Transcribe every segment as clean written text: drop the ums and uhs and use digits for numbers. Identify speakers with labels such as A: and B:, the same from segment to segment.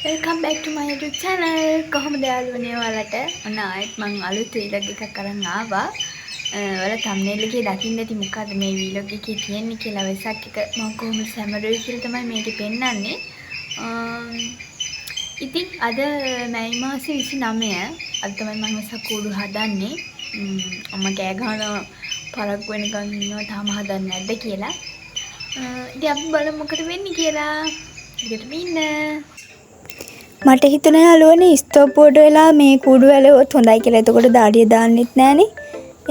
A: Welcome back to my YouTube channel. කොහොමද යාළුවනේ ඔයාලට? ඔන්න ආයෙත් මම අලුත් vlog එකක් අරන් ආවා. ඔයාලා thumbnail එකේ දකින්න ඇති මොකද්ද මේ vlog එකේ තියෙන්නේ කියලා වෙසක් එක මම කොහොමද සැමරුවේ කියලා තමයි මේකේ පෙන්නන්නේ. ඉතින් අද මැයි මාසේ 29 අද තමයි මම වෙසක් කූඩු හදන්නේ. අම්මා කෑ ගහනවා පරක් වෙනකන් ඉන්නවා තාම හදන්නේ නැද්ද කියලා. ඉතින් අපි බලමු මොකද වෙන්නේ කියලා. ඒකට ඉන්න. මට හිතුණා යාළුවනේ ස්ටොප් බෝඩ් වෙලා මේ කූඩු වැලුවොත් හොඳයි කියලා. එතකොට දාඩිය දාන්නෙත් නෑනේ.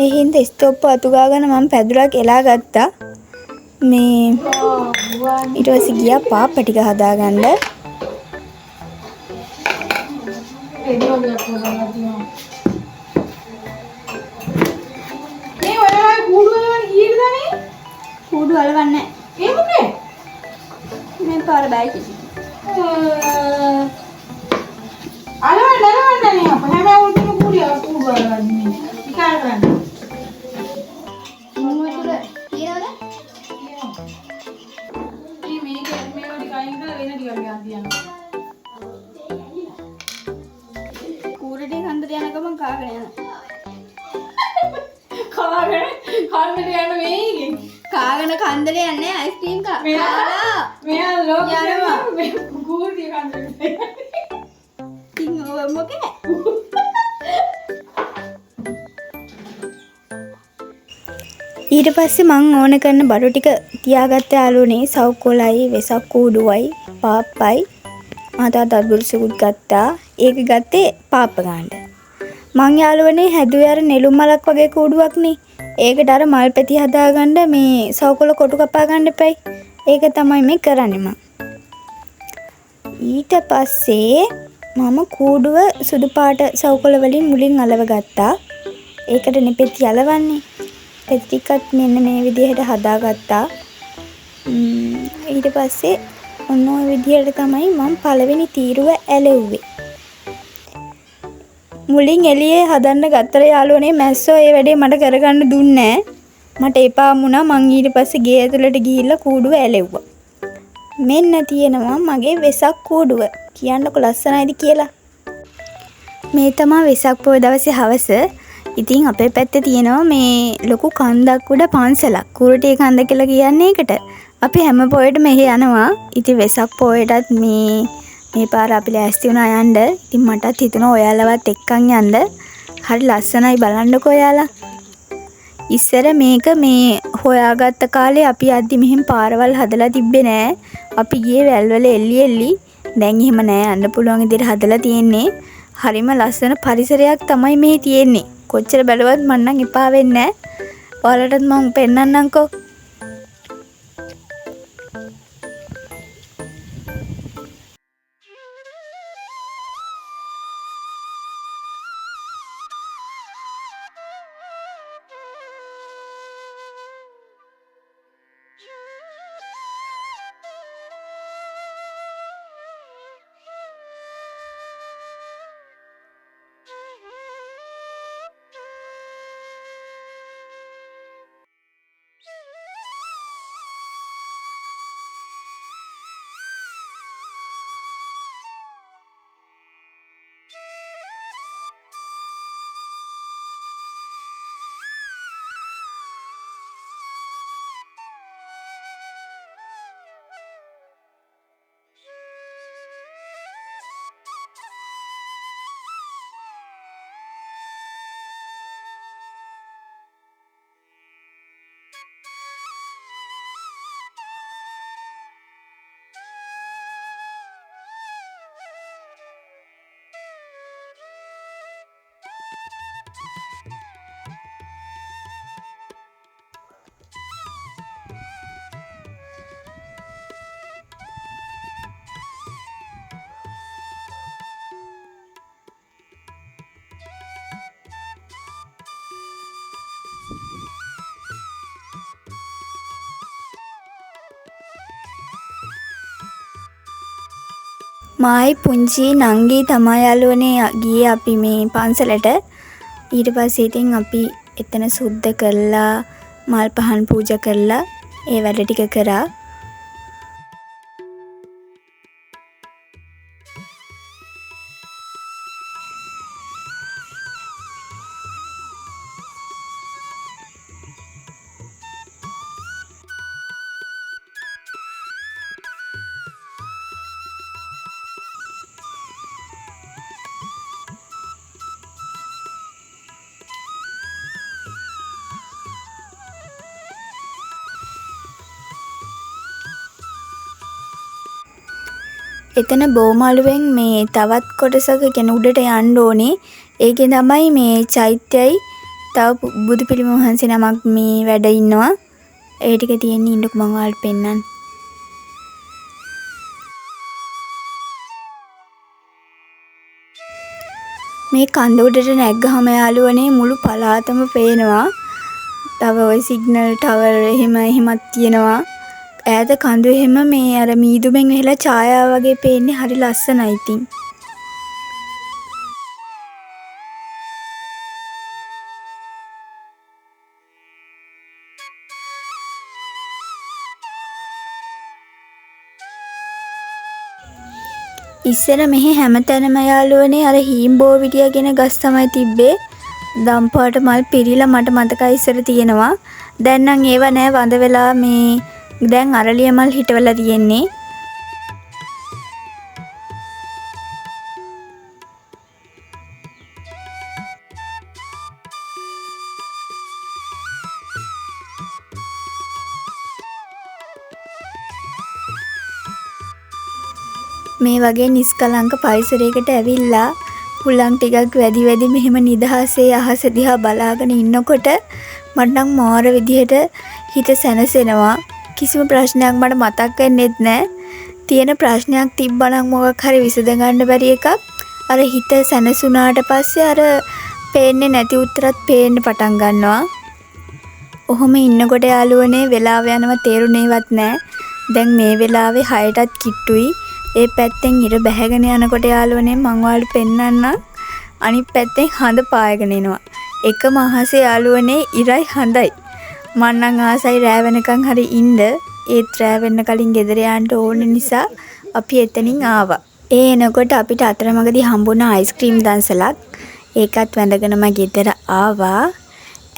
A: ඒ හින්දා ස්ටොප් අතු ගාගෙන මම පැදුරක් එලා ගත්තා. මේ ඊට පස්සේ ගියා පාප්ප ටික හදාගන්න.
B: මේ ඔයාලා කූඩු වලවන්න කීයද නේ?
A: කූඩු වලවන්නේ
B: ඒ මොකේ?
A: මේ පාර බෑ කිසි.
B: අලවන්න නේ අප හැමෝටම කූඩු වලවන්නේ. විකාර කරන්න.
A: මොනවද කියනවද?
B: මේ මේවට කයින් කරලා වෙන ටිකක් ගන්න තියනවා.
A: කූඩේ හන්දට යන ගමන් කාගෙන යනවා.
B: කාගෙන කන්නට යන මේකෙන්.
A: කාගෙන කන්දට යන්නේ අයිස්ක්‍රීම් කාලා.
B: මෙයා ලෝකෙ
A: යනවා.
B: මේ කූඩු කන්නට.
A: ඉතින් ඔය මොකද? ඊට පස්සේ මං ඕන කරන බඩු ටික තියාගත්ත යාළුවනේ සවුකොලයි වෙසක් කූඩුවයි පාප්පයි ආතා දත්බුරුසුකුත් ගත්තා. ඒක ගත්තේ පාප්ප ගන්න. මං යාළුවනේ හැදුවේ අර නෙළුම් මලක් වගේ කූඩුවක්නේ. ඒකට අර මල් පැටි හදාගන්න මේ සවුකොල කොටු කපා ගන්න එපයි. ඒක තමයි මේ කරන්නේ මං. ඊට පස්සේ මම කූඩුව සුදු පාට සවුකොල වලින් මුලින් අලව ගත්තා. ඒකට නෙපෙති අලවන්නේ. පෙති ටිකත් මෙන්න මේ විදිහට හදාගත්තා. ඊට පස්සේ ඔන්න ඔය විදිහට තමයි මම පළවෙනි තීරුව ඇලෙව්වේ. මුලින් එළියේ හදන්න ගත්තර යාළුවනේ මැස්සෝ ඒ වැඩේ මට කරගන්න දුන්නේ නැහැ. මට එපා වුණා. මං ඊට පස්සේ ගේ ඇතුළට ගිහිල්ලා කූඩුව ඇලෙව්වා. මෙන්න තියෙනවා මගේ වෙසක් කූඩුව. කියන්නකො ලස්සනයිද කියලා. මේ තමයි වෙසක් පොය දවසේ හවස. ඉතින් අපේ පැත්තේ තියෙනවා මේ ලොකු කන්දක් උඩ පන්සලක්. කුරුටි කන්ද කියලා කියන්නේ ඒකට. අපි හැම පොයෙට මෙහෙ යනවා. ඉතින් වෙසක් පොයටත් මේ පාර අපි ලෑස්ති වුණා යන්න. ඉතින් මටත් හිතුණා ඔයාලවත් එක්කන් යන්න. හරි ලස්සනයි බලන්නකෝ ඔයාලා. ඉස්සර මේක මේ හොයාගත්ත කාලේ අපි යද්දි මෙහෙම පාරවල් හදලා තිබ්බේ නෑ. අපි ගියේ වැල්වල එල්ලි. දැන් එහෙම නෑ යන්න පුළුවන් විදිහට හදලා තියෙන්නේ. හරිම ලස්සන පරිසරයක් තමයි මේ තියෙන්නේ. කොච්චර බැලුවත් මන් නම් එපා වෙන්නේ නෑ. ඔයාලටත් මම පෙන්නන්නම්කෝ. මායි පුංචි නංගි තමයි යාළුවනේ ගියේ අපි මේ පන්සලට. ඊට පස්සේ ඉතින් අපි එතන සුද්ධ කරලා මල් පහන් පූජා කරලා ඒ වැඩ ටික කරා. එතන බෝමාළුවෙන් මේ තවත් කොටසක කියන උඩට යන්න ඕනේ. ඒකේ තමයි මේ චෛත්‍යයි තව බුදු පිළිම වහන්සේ නමක් මේ වැඩ ඉන්නවා. ඒ ටික තියෙන්නේ ඉන්නක මම ඔයාලට පෙන්නන්න. මේ කන්ද උඩට නැග්ගහම යාළුවනේ මුළු පළාතම පේනවා. තව ওই සිග්නල් ටවර් එහෙමත් තියෙනවා. ඈත කඳු එහෙම මේ අර මීදුමෙන් වෙලා ඡායාව වගේ පේන්නේ හරි ලස්සනයි ඉතින්. ඉස්සර මෙහි හැමතැනම යාළුවනේ අර හීම්බෝවිටිය කියන ගස් තමයි තිබ්බේ. දම්පාට මල් පිරීලා මට මතකයි ඉස්සර තියෙනවා. දැන් නම් ඒව නෑ වඳ වෙලා මේ දැන් අරලිය මල් හිටවලා තියෙන්නේ. මේ වගේ නිස්කලංක පරිසරයකට ඇවිල්ලා හුලං ටිකක් වැඩි මෙහෙම නිදහසේ අහස දිහා බලාගෙන ඉන්නකොට මට නම් මාර විදිහට හිත සැනසෙනවා. කිසිම ප්‍රශ්නයක් මට මතක් වෙන්නෙත් නැහැ. තියෙන ප්‍රශ්නයක් තිබ්බනම් මොකක් හරි විසඳ ගන්න බැරි එකක්. අර හිත සැනසුණාට පස්සේ අර පේන්නේ නැති උත්තරත් පේන්න පටන් ගන්නවා. ඔහොම ඉන්නකොට යාළුවනේ වෙලාව යනවා තේරුණේවත් නැහැ. දැන් මේ වෙලාවේ 6ටත් කිට්ටුයි. ඒ පැත්තෙන් ඉර බැහැගෙන යනකොට යාළුවනේ මං ඔයාලට පෙන්නන්නම්. අනිත් පැත්තෙන් හඳ පායගෙන එනවා. එකම අහසේ යාළුවනේ ඉරයි හඳයි. මං නම් ආසයි රෑ වෙනකන් හරි ඉන්න. ඒත් රෑ වෙන්න කලින් ගෙදර යන්න ඕන නිසා අපි එතනින් ආවා. ඒ එනකොට අපිට අතරමඟදී හම්බුණා අයිස්ක්‍රීම් දන්සලක්. ඒකත් වැඳගෙනම ගෙදර ආවා.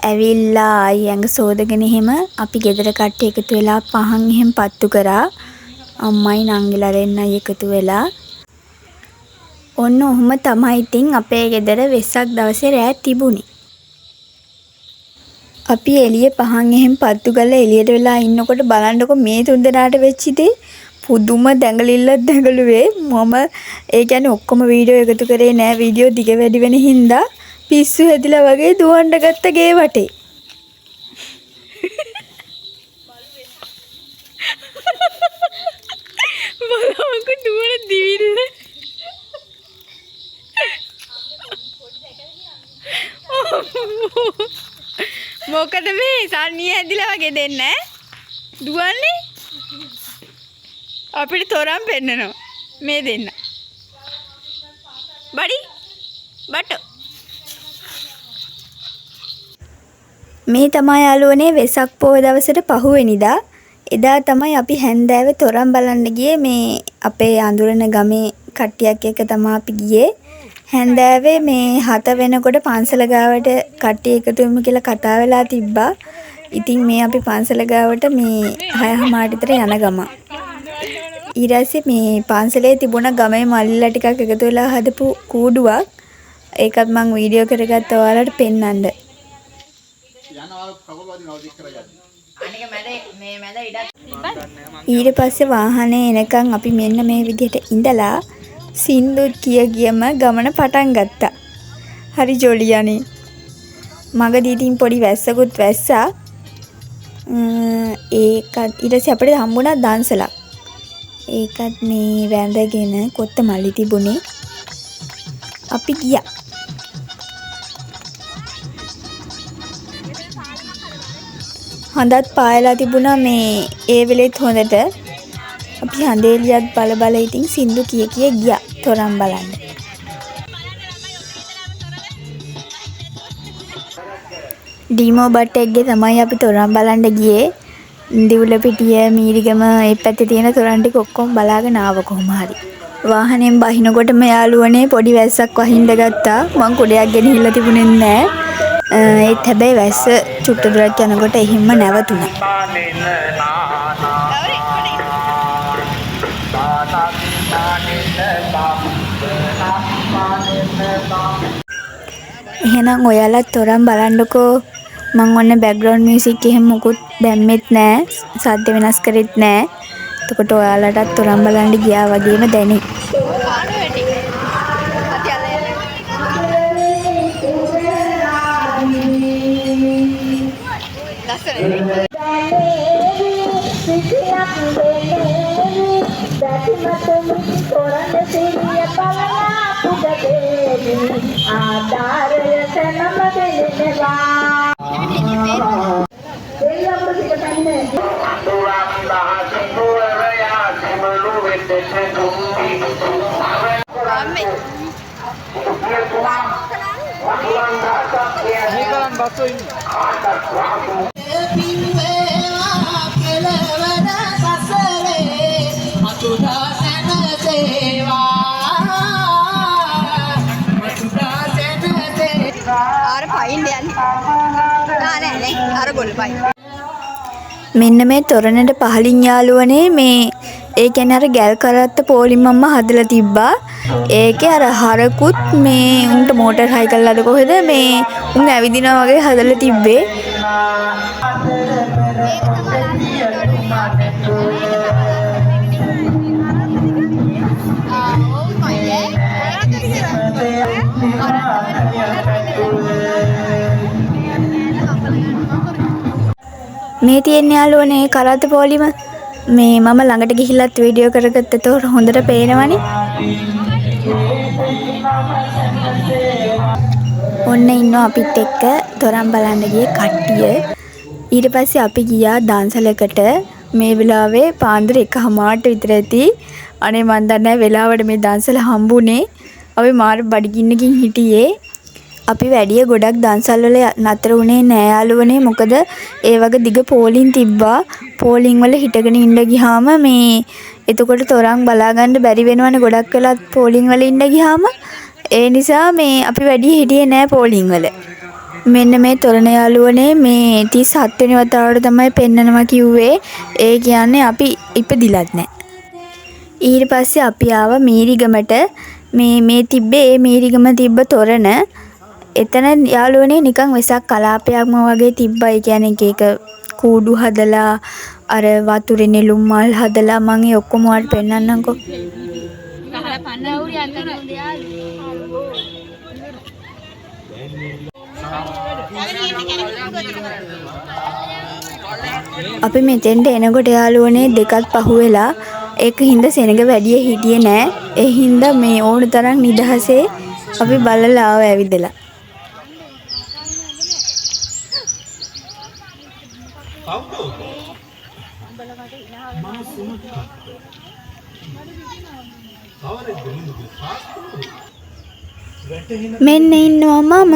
A: ඇවිල්ලා ආයි ඇඟ සෝදගෙන එහෙම අපි ගෙදර කට්ටිය එකතු වෙලා පහන් එහෙම පත්තු කරා. අම්මයි නංගිලා දෙන්නයි එකතු වෙලා ඔන්න ඔහොම තමයි ඉතින් අපේ ගෙදර වෙස්සක් දවසේ රෑ තිබුණේ. අපි එළිය පහන් එහෙම පත්තු කරලා එළියට වෙලා ඉන්නකොට බලන්නකො මේ තුන්දෙනාට වෙච්ච දේ පුදුම දැඟලිල්ලක් දැඟලුවේ. මම ඒ කියන්නේ ඔක්කොම වීඩියෝ එකතු කරේ නෑ. වීඩියෝ දිග වැඩි වෙන හින්දා පිස්සු හැදිලා වගේ දුවන්න ගත්ත ගේ වටේ. බලවක දුවන දිවිල්ල. මොකද මේ සන්නිය හැදිලා වගේ දෙන්න දුවන්නේ අපිට තොරන් පෙන්නනවා මේ දෙන්න. බඩි බටෝ මේ තමයි යාළුවනේ වෙසක් පොහොය දවසට පහුවෙනිදා. එදා තමයි අපි හැන්දෑවේ තොරන් බලන්න ගියේ. මේ අපේ අඳුරන ගමේ කට්ටියක් එක්ක තමයි අපි ගියේ. හැන්දෑවේ මේ 7 වෙනකොට පන්සල ගාවට කට්ටිය එකතු වෙමු කියලා කතා වෙලා තිබ්බා. ඉතින් මේ අපි පන්සල ගාවට මේ 6:00 විතර යන ගම. ඊට මේ පන්සලේ තිබුණ ගමේ මල්ලිලා ටිකක් එකතු වෙලා හදපු කූඩුවක්. ඒකත් මම වීඩියෝ කරගත්තා ඔයාලට පෙන්නන්න. ඊට පස්සේ වාහනේ එනකන් අපි මෙන්න මේ විදිහට ඉඳලා සින්දුත් කියම ගමන පටන් ගත්තා. හරි ජොලියනේ. මගදී ඉතින් පොඩි වැස්සකුත් වැස්සා. ඒකත් ඊට පස්සේ අපිට හම්බුණා දන්සලක්. ඒකත් මේ වැඳගෙන කොත්තමල්ලි තිබුණේ. අපි ගියා. හඳත් පායලා තිබුණා මේ ඒ වෙලෙත් හොඳට. අපි හඳේලියත් බල ඉතින් සින්දු කිය ගියා තොරන් බලන්න. ඩීමෝ බට්ටෙක්ගේ තමයි අපි තොරන් බලන්න ගියේ. දිවුලපිටිය මීරිගම ඒ පැත්තේ තියෙන තොරන් ටික ඔක්කොම බලාගෙන ආව කොහොම හරි. වාහනයෙන් බහිනකොටම යාළුවනේ පොඩි වැස්සක් වහින්න ගත්තා. මං කුඩයක් ගෙනහිල්ලා තිබුණේ නැහැ. ඒත් හැබැයි වැස්ස චුට්ට දුරක් යනකොට එහෙම්ම නැවතුණා. එහෙනම් ඔයාලත් තොරන් බලන්නකෝ. මං ඔන්න බෑග්ග්‍රවුන්ඩ් මියුසික් එහෙම මොකුත් දැම්මෙත් නෑ. සද්ද වෙනස් කරෙත් නෑ. එතකොට ඔයාලටත් තොරන් බලන්න ගියා වගේම දැනේ. මෙන්න මේ තොරණට පහලින් යාළුවනේ මේ ඒ කියන්නේ අර ගැල් කරත්ත පොලින් මම්ම හදලා තිබ්බා. ඒකේ අර හරකුත් මේ උන්ට මෝටර් හයි කළාද කොහෙද මේ උන් ඇවිදිනවා වගේ හදලා තිබ්බේ. මේ තියෙන යාළුවනේ කරත්ත පොලිම මේ මම ළඟට ගිහිල්ලත් වීඩියෝ කරගත්තට හොඳට පේනවනේ. ඔන්න ඉන්නවා අපිත් එක්ක තොරන් බලන්න ගිය කට්ටිය. ඊට පස්සේ අපි ගියා දන්සලකට. මේ වෙලාවේ පාන්දර 1:00ට විතර ඇති. අනේ මන් දන්නේ නැහැ වෙලාවට මේ දන්සල හම්බුනේ. අපි මාර බඩගින්නකින් හිටියේ. අපි වැඩිය ගොඩක් දන්සල් වල නතර වුණේ නෑ යාළුවනේ. මොකද ඒ වගේ දිග පෝලින් තිබ්බා. පෝලින් වල හිටගෙන ඉන්න ගියාම මේ එතකොට තොරන් බලා ගන්න බැරි වෙනවනේ ගොඩක් වෙලාත් පෝලින් වල ඉන්න ගියාම. ඒ නිසා මේ අපි වැඩි හිටියේ නෑ පෝලින් වල. මෙන්න මේ තොරණ යාළුවනේ මේ 37 වෙනි වතාවට තමයි පෙන්නනවා කිව්වේ. ඒ කියන්නේ අපි ඉපදිලත් නෑ. ඊට පස්සේ අපි ආව මීරිගමට. මේ තිබ්බේ ඒ මීරිගම තිබ්බ තොරණ. එතන යාළුවනේ නිකන් වෙසක් කලාපයක්ම වගේ තිබ්බා. ඒ කියන්නේ එක කූඩු හදලා අර වතුරේ නෙළුම් මල් හදලා මම ඒ ඔක්කොම වලට පෙන්නන්නම්කෝ. අපි මෙතෙන්ට එනකොට යාළුවනේ දෙකත් පහුවෙලා ඒක හින්දා සෙනඟ වැඩි හිටියේ නෑ. ඒ හින්දා මේ ඕන තරම් නිදහසේ අපි බලලා ආව ඇවිදලා. මෙන්න ඉන්නවා මම.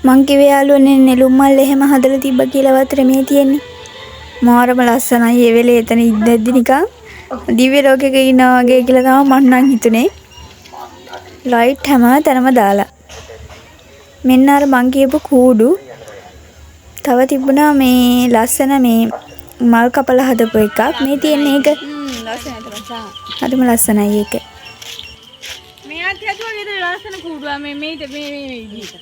A: මං කිව්වේ යාළුවනේ නෙළුම් මල් එහෙම හදලා තිබ්බ කියලා වතුරේ මේ තියෙන්නේ. මාරම ලස්සනයි. ඒ වෙලේ එතන ඉඳද්දි නිකන් දිව්‍ය ලෝකෙක ඉන්නා වගේ කියලා තමයි මං නම් හිතුනේ. ලයිට් හැම තැනම දාලා. මෙන්න අර මං කියපු කූඩු තව තිබුණා මේ ලස්සන මේ මල් කපලා හදපු එකක්. මේ තියෙන්නේ ඒක. ලස්සනයි තමයි. හරිම ලස්සනයි ඒක.
B: මෙයාත් හැදුවා නේද ලස්සන කූඩුවා මේ විදිහට.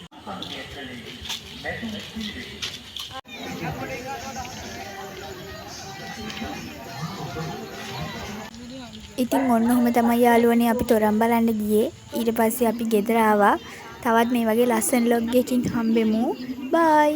A: ඉතින් ඔන්න ඔහම තමයි යාළුවනේ අපි තොරන් බලන්න ගියේ. ඊට පස්සේ අපි ගෙදර ආවා. තවත් මේ වගේ ලස්සන vlog එකකින් හම්බෙමු. බයි.